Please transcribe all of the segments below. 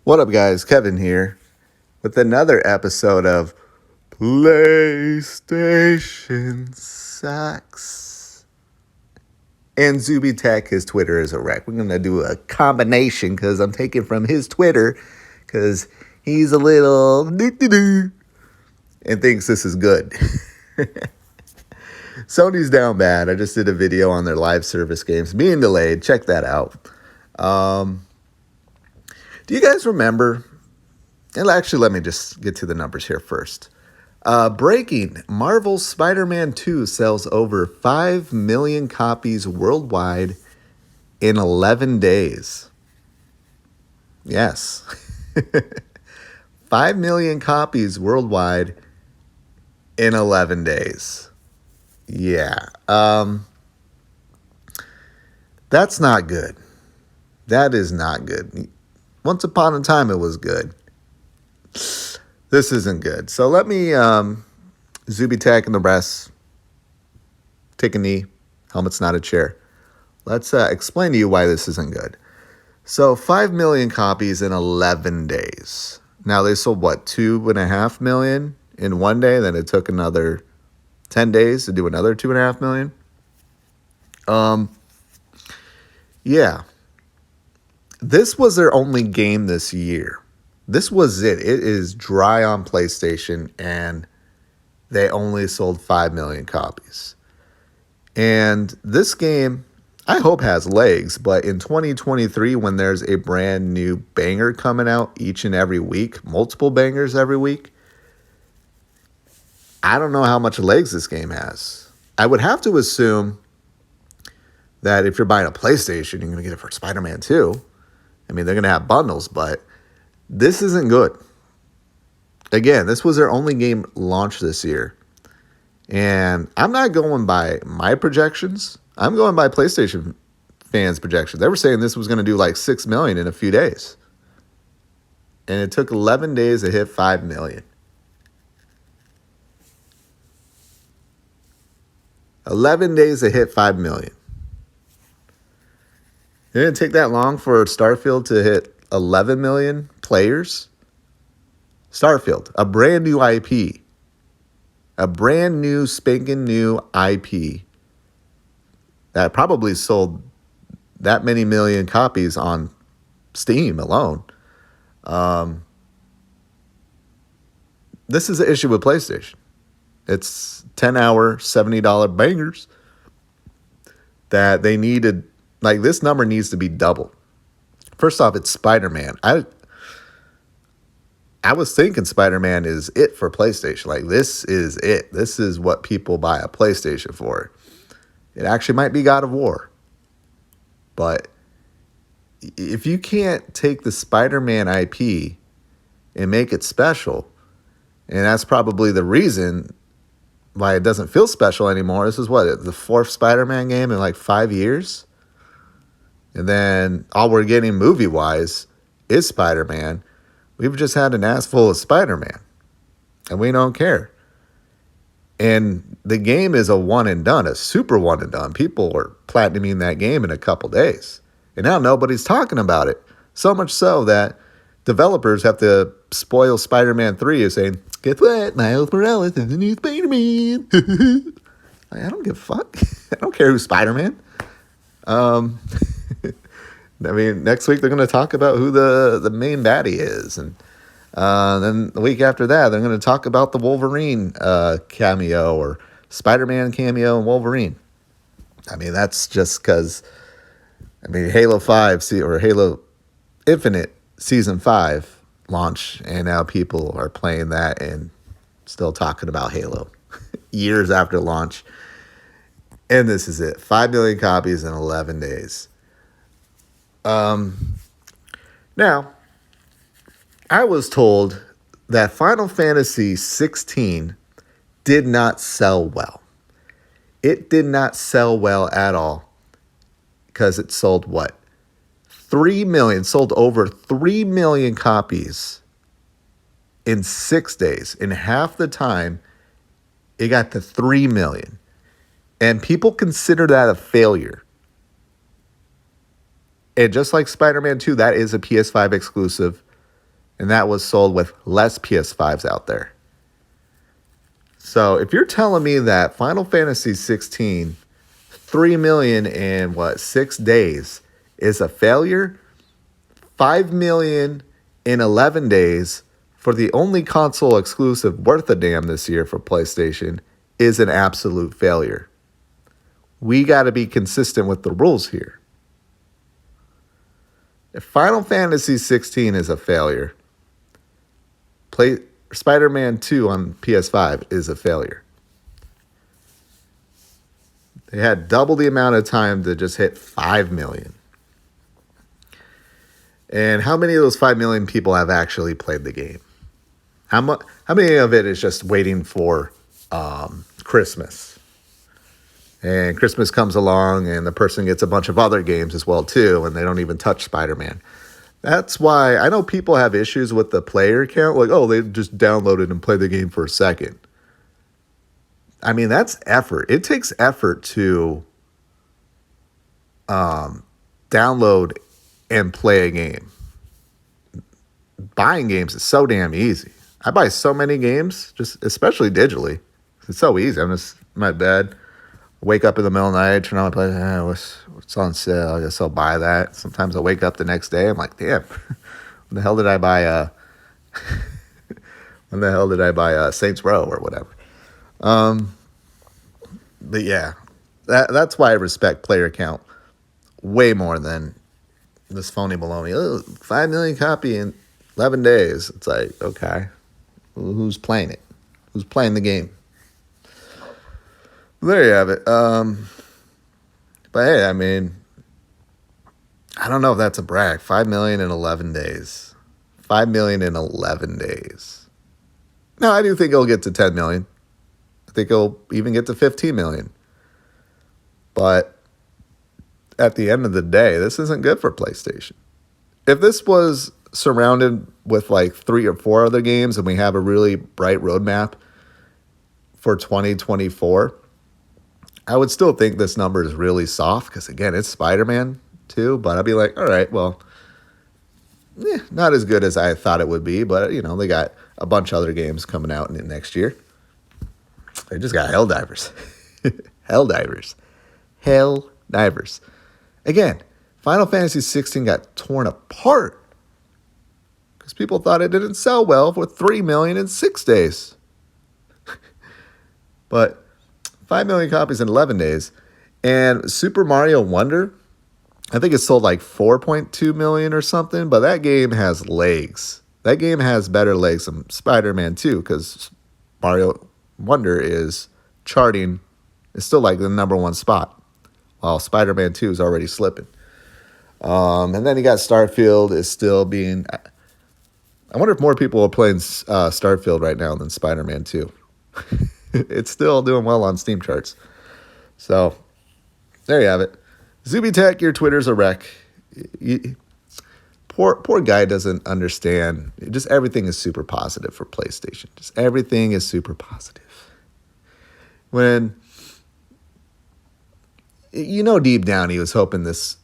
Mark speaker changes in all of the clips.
Speaker 1: What up, guys? Kevin here with another episode of PlayStation Sucks. And Zuby Tech, his Twitter is a wreck. We're going to do a combination because I'm taking from his Twitter because he's a little doo-doo-doo and thinks this is good. Sony's down bad. I just did a video on their live service games being delayed. Check that out. Do you guys remember? And actually, let me just get to the numbers here first. Breaking, Marvel's Spider-Man 2 sells over 5 million copies worldwide in 11 days. Yes. 5 million copies worldwide in 11 days. Yeah. That's not good. That is not good. Once upon a time, it was good. This isn't good. So let me, Zuby Tech and the rest, take a knee. Helmet's not a chair. Let's explain to you why this isn't good. So 5 million copies in 11 days. Now they sold, 2.5 million in one day? Then it took another 10 days to do another 2.5 million. Yeah. This was their only game this year. This was it. It is dry on PlayStation, and they only sold 5 million copies. And this game, I hope, has legs, but in 2023, when there's a brand new banger coming out each and every week, multiple bangers every week, I don't know how much legs this game has. I would have to assume that if you're buying a PlayStation, you're going to get it for Spider-Man 2. I mean, they're going to have bundles, but this isn't good. Again, this was their only game launched this year. And I'm not going by my projections. I'm going by PlayStation fans' projections. They were saying this was going to do like 6 million in a few days. And it took 11 days to hit 5 million. 11 days to hit 5 million. It didn't take that long for Starfield to hit 11 million players. Starfield, a brand new IP. A brand new, spanking new IP that probably sold that many million copies on Steam alone. This is the issue with PlayStation. It's 10-hour, $70 bangers that they needed. Like, this number needs to be doubled. First off, it's Spider-Man. I was thinking Spider-Man is it for PlayStation. Like, this is it. This is what people buy a PlayStation for. It actually might be God of War. But if you can't take the Spider-Man IP and make it special, and that's probably the reason why it doesn't feel special anymore. This is the fourth Spider-Man game in like 5 years? And then all we're getting movie-wise is Spider-Man. We've just had an ass full of Spider-Man. And we don't care. And the game is a one and done, a super one and done. People are platinuming that game in a couple days. And now nobody's talking about it. So much so that developers have to spoil Spider-Man 3 and saying, guess what? Miles Morales is the new Spider-Man. Like, I don't give a fuck. I don't care who's Spider-Man. I mean, next week they're going to talk about who the main baddie is. And then the week after that, they're going to talk about the Wolverine cameo or Spider-Man cameo and Wolverine. I mean, that's just because, Halo 5 or Halo Infinite Season 5 launch, and now people are playing that and still talking about Halo years after launch. And this is it. 5 million copies in 11 days. Now, I was told that Final Fantasy 16 did not sell well. It did not sell well at all because it sold 3 million, sold over 3 million copies in 6 days. In half the time, it got to 3 million. And people consider that a failure. And just like Spider-Man 2, that is a PS5 exclusive. and that was sold with less PS5s out there. So if you're telling me that Final Fantasy 16, 3 million in 6 days is a failure, 5 million in 11 days for the only console exclusive worth a damn this year for PlayStation is an absolute failure. We got to be consistent with the rules here. If Final Fantasy 16 is a failure, Spider-Man 2 on PS5 is a failure. They had double the amount of time to just hit 5 million. And how many of those 5 million people have actually played the game? How many of it is just waiting for Christmas? And Christmas comes along and the person gets a bunch of other games as well too, and they don't even touch Spider-Man. That's why I know people have issues with the player count. Like, oh, they just downloaded and played the game for a second. I mean, that's effort. It takes effort to download and play a game. Buying games is so damn easy. I buy so many games, just especially digitally. It's so easy. I'm just in my bed, wake up in the middle of the night, turn on, play. What's on sale? I guess I'll buy that. Sometimes I wake up the next day. I'm like, damn, when the hell did I buy? When the hell did I buy Saints Row or whatever? But yeah, that's why I respect player count way more than this phony baloney. Oh, 5 million copy in 11 days. It's like, okay, who's playing it? Who's playing the game? There you have it. But hey, I mean, I don't know if that's a brag. 5 million in 11 days. 5 million in 11 days. No, I do think it'll get to 10 million. I think it'll even get to 15 million. But at the end of the day, this isn't good for PlayStation. If this was surrounded with like 3 or 4 other games and we have a really bright roadmap for 2024, I would still think this number is really soft because, again, it's Spider-Man too. But I'd be like, all right, well, not as good as I thought it would be. But, you know, they got a bunch of other games coming out in next year. They just got Helldivers. Helldivers. Again, Final Fantasy 16 got torn apart because people thought it didn't sell well for 3 million in 6 days. But 5 million copies in 11 days. And Super Mario Wonder, I think it sold like 4.2 million or something, but that game has legs. That game has better legs than Spider-Man 2 because Mario Wonder is charting, it's still like the number 1 spot, while Spider-Man 2 is already slipping. And then you got Starfield is still being, I wonder if more people are playing Starfield right now than Spider-Man 2. It's still doing well on Steam charts. So, there you have it. Zubitech, your Twitter's a wreck. Poor guy doesn't understand. Just everything is super positive for PlayStation. Just everything is super positive. When, you know, deep down he was hoping this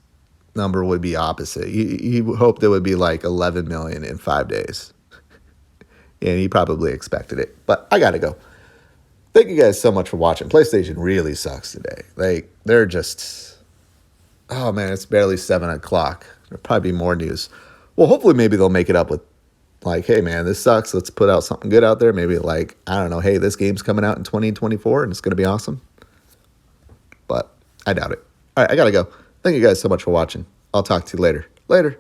Speaker 1: number would be opposite. He hoped it would be like 11 million in 5 days. And he probably expected it. But I got to go. Thank you guys so much for watching. PlayStation really sucks today. Like, they're just, oh man, it's barely 7 o'clock. There'll probably be more news. Well, hopefully maybe they'll make it up with like, hey man, this sucks. Let's put out something good out there. Maybe like, I don't know, hey, this game's coming out in 2024 and it's going to be awesome. But I doubt it. All right, I got to go. Thank you guys so much for watching. I'll talk to you later. Later.